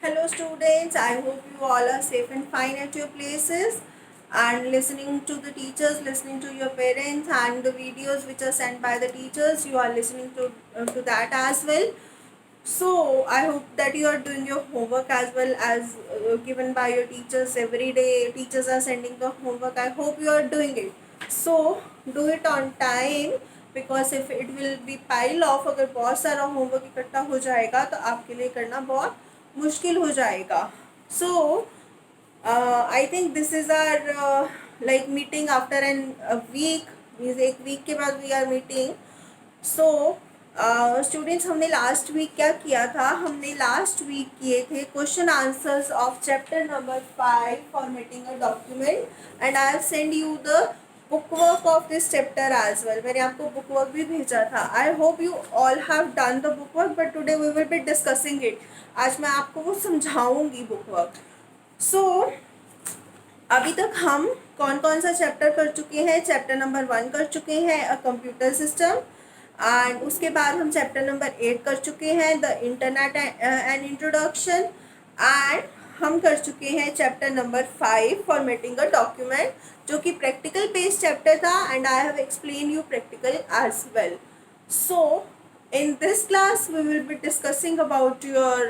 Hello students, I hope you all are safe and fine at your places and listening to the teachers, listening to your parents and the videos which are sent by the teachers, you are listening to that as well. So I hope that you are doing your homework as well as given by your teachers every day. Teachers are sending the homework. I hope you are doing it. So do it on time because if it will be pile off, अगर बहुत सारा homework इकट्ठा हो जाएगा तो आपके लिए करना बहुत मुश्किल हो जाएगा. So I think this is our like meeting after a week. Means एक वीक के बाद we are meeting. So students हमने लास्ट वीक क्या किया था, हमने लास्ट वीक किए थे question answers of chapter number 5 formatting a document and I send you the book work of this chapter as well. मैंने आपको बुक वर्क भी भेजा था. I hope you all have done the book work but today we will be discussing it. आज मैं आपको वो समझाऊंगी book work. सो अभी तक हम कौन कौन सा चैप्टर कर चुके हैं. चैप्टर नंबर 1 कर चुके हैं अ कंप्यूटर सिस्टम एंड उसके बाद हम चैप्टर नंबर 8 कर चुके हैं the internet and introduction and हम कर चुके हैं chapter number 5 formatting a document जो कि प्रैक्टिकल बेस्ड चैप्टर था and I have explain you practical as well. So in this class we will be discussing about your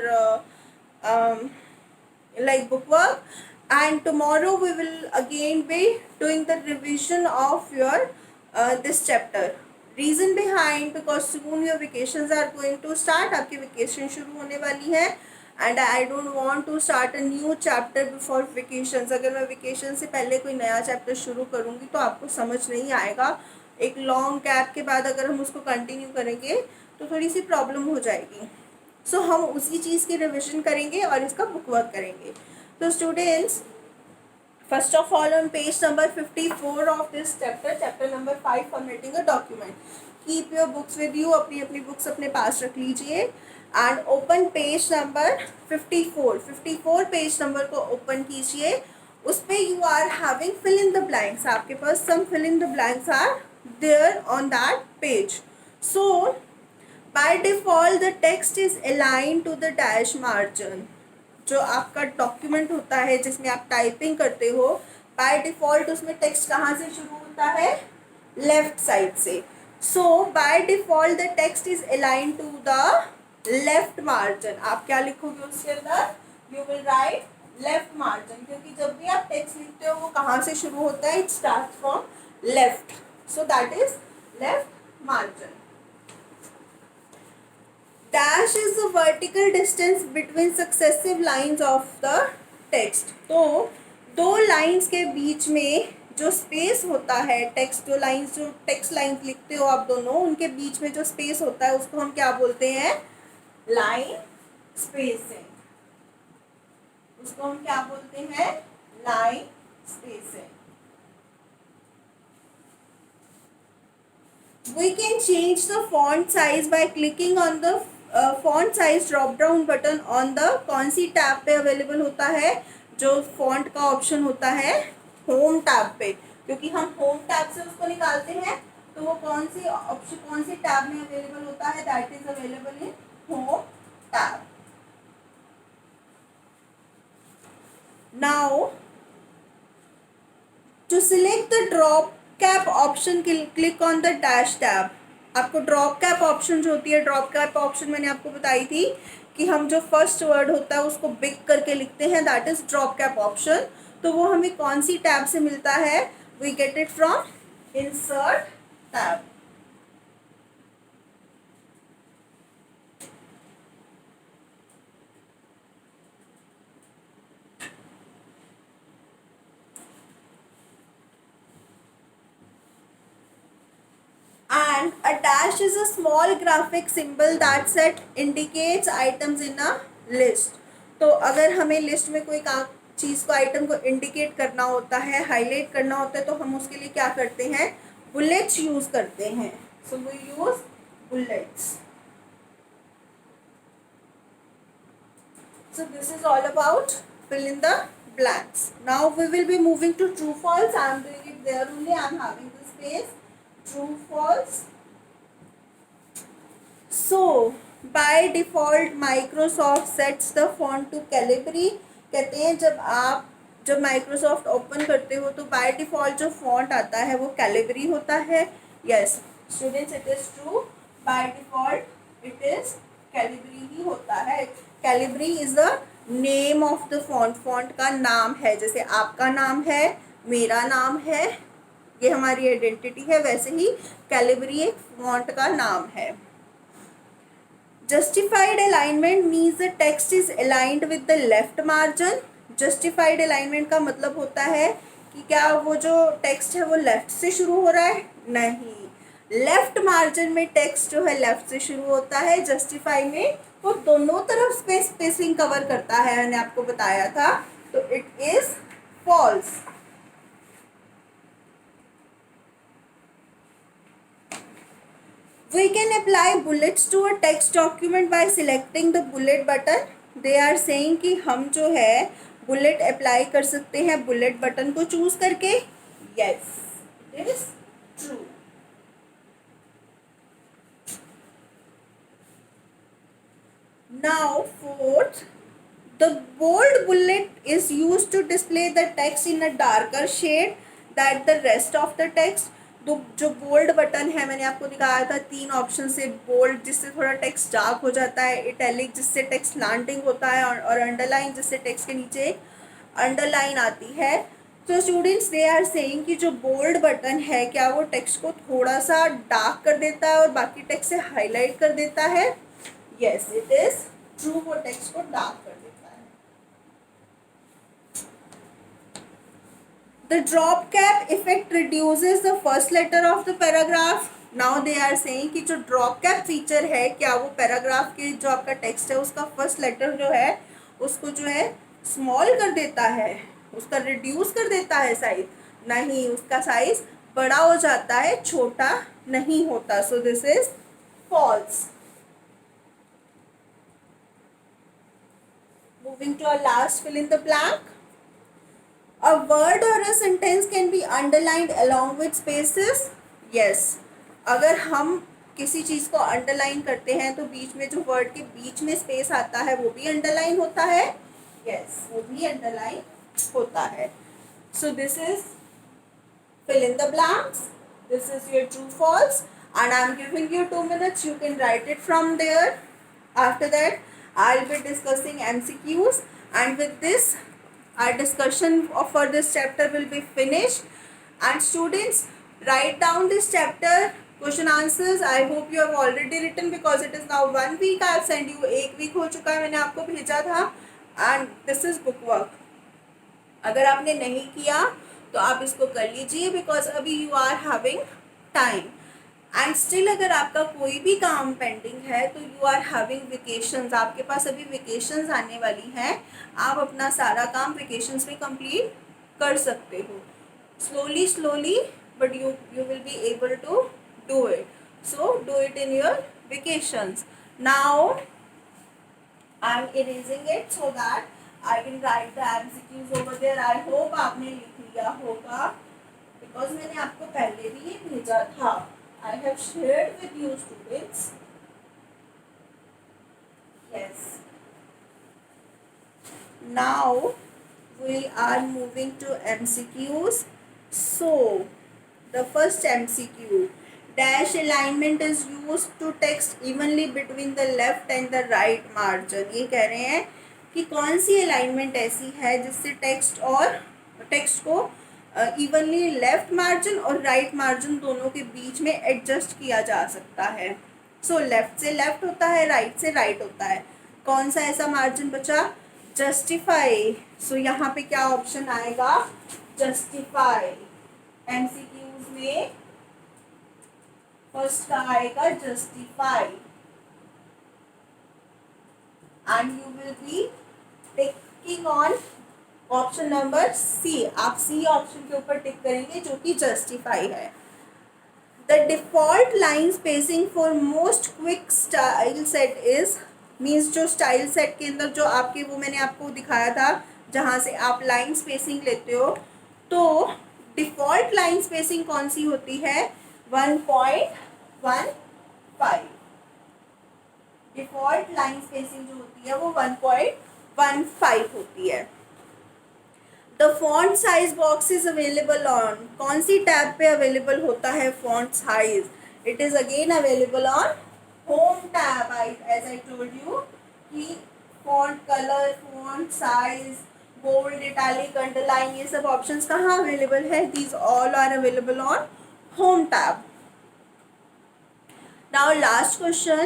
like book work and tomorrow we will again be doing the revision of your this chapter. Reason behind because soon your vacations are going to start. आपकी vacation शुरू होने वाली है and I don't want to start a new chapter before vacations. अगर मैं vacation से पहले कोई नया chapter शुरू करूँगी तो आपको समझ नहीं आएगा. एक लॉन्ग गैप के बाद अगर हम उसको कंटिन्यू करेंगे तो थोड़ी सी प्रॉब्लम हो जाएगी. सो हम उसी चीज़ की रिविजन करेंगे और इसका बुक वर्क करेंगे. तो students first of all on page number 54 of this chapter, chapter number 5 formatting a document. Keep your books with you. अपनी अपनी बुक्स अपने पास रख लीजिए and open page number 54 page number को ओपन कीजिए. उस पर you are having fill in the blanks. आपके पास some fill in the blanks are there on that page. So by default the text is align to the dash margin. जो आपका document होता है जिसमें आप टाइपिंग करते हो बाय डिफॉल्ट उसमें टेक्स्ट कहाँ से शुरू होता है, लेफ्ट साइड से. So by default the text is align to the left margin. आप क्या लिखोगे उसके अंदर, you will write left margin क्योंकि जब भी आप टेक्स्ट लिखते हो वो कहाँ से शुरू होता है, it start from left. So that is left margin. Dash is the vertical distance between successive lines of the text. तो दो लाइंस के बीच में जो स्पेस होता है, टेक्स्ट जो लाइंस जो टेक्स्ट लाइंस लिखते हो आप दोनों, उनके बीच में जो स्पेस होता है उसको हम क्या बोलते हैं, लाइन स्पेसिंग. उसको हम क्या बोलते हैं, line spacing. We can change the font size by clicking on the font size drop down button on the कौन सी टैब पे अवेलेबल होता है, जो फॉन्ट का ऑप्शन होता है होम टैब पे. क्योंकि हम होम टैब से उसको निकालते हैं तो वो कौन सी ऑप्शन कौन सी टैब में अवेलेबल होता है, that is available in home tab. Now to select the drop cap option click on the dash tab. आपको ड्रॉप कैप ऑप्शन जो होती है, ड्रॉप कैप ऑप्शन मैंने आपको बताई थी कि हम जो फर्स्ट वर्ड होता है उसको बिग करके लिखते हैं, that is drop cap option. तो वो हमें कौन सी टैब से मिलता है, we get it from insert tab. And a dash is a small graphic symbol that set indicates items in a list. तो अगर हमें लिस्ट में कोई चीज़ को आइटम को इंडिकेट करना होता है, हाईलाइट करना होता है, तो हम उसके लिए क्या करते हैं, बुलेट्स यूज करते हैं. So we use bullets. So this is all about fill in the blanks. Now we will be moving to true false. I am doing it there only. I am having this space. True false. So by default Microsoft sets the font to Calibri. कहते हैं जब Microsoft open करते हो तो by default जो font आता है वो कैलिब्री होता है। Yes students, it is true, by default it is Calibri ही होता है। Calibri is the name of the font, font का नाम है। जैसे आपका नाम है, मेरा नाम है, ये हमारी आइडेंटिटी है, वैसे ही कैलिब्री एक फॉन्ट का नाम है। Justified alignment means the text is aligned with the left margin. Justified alignment का मतलब होता है कि क्या वो जो टेक्स्ट है वो लेफ्ट से शुरू हो रहा है? नहीं, लेफ्ट मार्जिन में टेक्स्ट जो है लेफ्ट से शुरू होता है। जस्टिफाई में वो दोनों तरफ स्पेसिंग कवर करता है, मैंने आपको बताया था, तो it is false. We can apply bullets to a text document by selecting the bullet button. They are saying कि हम जो है बुलेट अप्लाई कर सकते हैं बुलेट बटन को चूज करके। Yes, it is true. Now fourth, the bold bullet is used to display the text in a darker shade that the rest of the text. तो जो बोल्ड बटन है मैंने आपको दिखाया था 3 ऑप्शन से, बोल्ड जिससे थोड़ा टेक्स्ट डार्क हो जाता है, इटैलिक जिससे टेक्स्ट स्लांटिंग होता है, और अंडरलाइन जिससे टेक्स्ट के नीचे अंडरलाइन आती है। तो स्टूडेंट्स दे आर सेइंग कि जो बोल्ड बटन है क्या वो टेक्स्ट को थोड़ा सा डार्क कर देता है और बाकी टेक्स्ट से हाईलाइट कर देता है? यस इट इज ट्रू, वो टेक्स्ट को डार्क कर देता है। The drop cap effect reduces the first letter of the paragraph. Now they are saying कि जो drop cap feature है क्या वो पैराग्राफ के जो आपका टेक्स्ट है उसका फर्स्ट लेटर जो है उसको जो है स्मॉल कर देता है, उसका रिड्यूस कर देता है साइज? नहीं, उसका साइज बड़ा हो जाता है, छोटा नहीं होता। So this is false. Moving to our last fill in the blank. A word or a sentence can be underlined along with spaces. Yes, अगर हम किसी चीज़ को अंडरलाइन करते हैं तो बीच में जो वर्ड के बीच में स्पेस आता है वो भी अंडरलाइन होता है। Yes, वो भी अंडरलाइन होता है। So this is fill in the blanks. This is your true false and I am giving you 2 minutes. You can write it from there. After that I'll be discussing MCQs and with this our discussion for this chapter will be finished. And students, write down this chapter question answers. I hope you have already written because it is now 1 week. I have sent you, 1 week हो चुका है मैंने आपको भेजा था, and this is book work. अगर आपने नहीं किया तो आप इसको कर लीजिए because अभी you are having time. And still अगर आपका कोई भी काम पेंडिंग है तो यू आर हैविंग वेकेशंस, आपके पास अभी वेकेशंस आने वाली हैं, आप अपना सारा काम वेकेशंस में कंप्लीट कर सकते हो। Slowly but you will be able to do it, so do it in your vacations. Now I am erasing it so that I can write the MCQs over there. I hope आपने लिख लिया होगा because मैंने आपको पहले भी ये भेजा था। I have shared with you students. Yes. Now we are moving to MCQs. So the first MCQ, dash alignment is used to text evenly between the left and the right margin. ये कह रहे हैं कि कौन सी alignment ऐसी है जिससे text को इवनली लेफ्ट मार्जिन और राइट मार्जिन दोनों के बीच में एडजस्ट किया जा सकता है। सो लेफ्ट से लेफ्ट होता है, राइट से राइट होता है। कौन सा ऐसा मार्जिन बचा? जस्टिफाई। सो यहाँ पे क्या ऑप्शन आएगा? जस्टिफाई। एमसीक्यूज में फर्स्ट का आएगा justify and you will be ticking on option number C. आप सी ऑप्शन के ऊपर टिक करेंगे जो कि जस्टिफाई है। The default line spacing for most quick style set is, means जो स्टाइल सेट के अंदर जो आपके वो मैंने आपको दिखाया था जहाँ से आप लाइन स्पेसिंग लेते हो, तो डिफॉल्ट लाइन स्पेसिंग कौन सी होती है? 1.15। डिफॉल्ट लाइन स्पेसिंग जो होती है वो 1.15 होती है. The font size box is available on, कौन सी टैब पे अवेलेबल होता है font size? It is again available on home tab. As I told you कि font colour, font size, bold, italic, underline, ये सब ऑप्शंस कहाँ अवेलेबल है? These all are available on home tab. Now last question,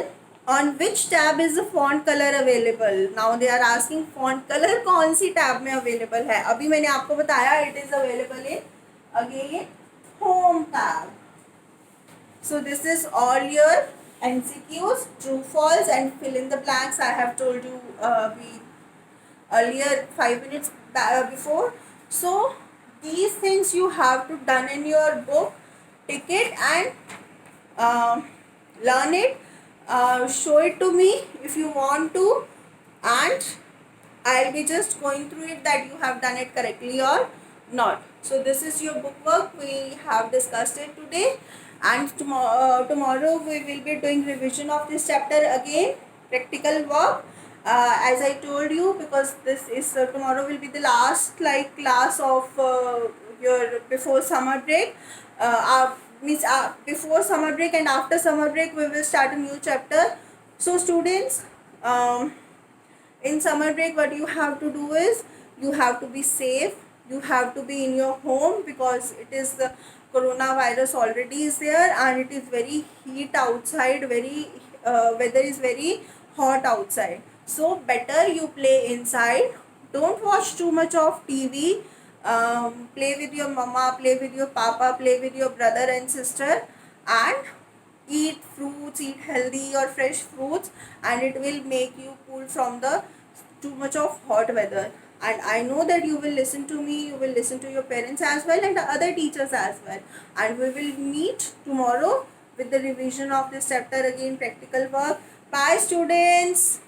on which tab is the font color available? Now they are asking font color कौन सी tab में available है? अभी मैंने आपको बताया it is available in again home tab. So this is all your MCQs, true, false and fill in the blanks. I have told you earlier 5 minutes before. So these things you have to done in your book, tick it and learn it, show it to me if you want to, and I'll be just going through it that you have done it correctly or not. So this is your book work, we have discussed it today, and tomorrow we will be doing revision of this chapter again, practical work. As I told you, because this is tomorrow will be the last like class of your before summer break. Means before summer break and after summer break we will start a new chapter. So students, in summer break what you have to do is you have to be safe, you have to be in your home because it is the coronavirus already is there and it is very heat outside, very weather is very hot outside. So better you play inside, don't watch too much of TV. Play with your mama, play with your papa, play with your brother and sister, and eat fruits, eat healthy or fresh fruits, and it will make you cool from the too much of hot weather. And I know that you will listen to me, you will listen to your parents as well and the other teachers as well, and we will meet tomorrow with the revision of this chapter again, practical work. Bye students.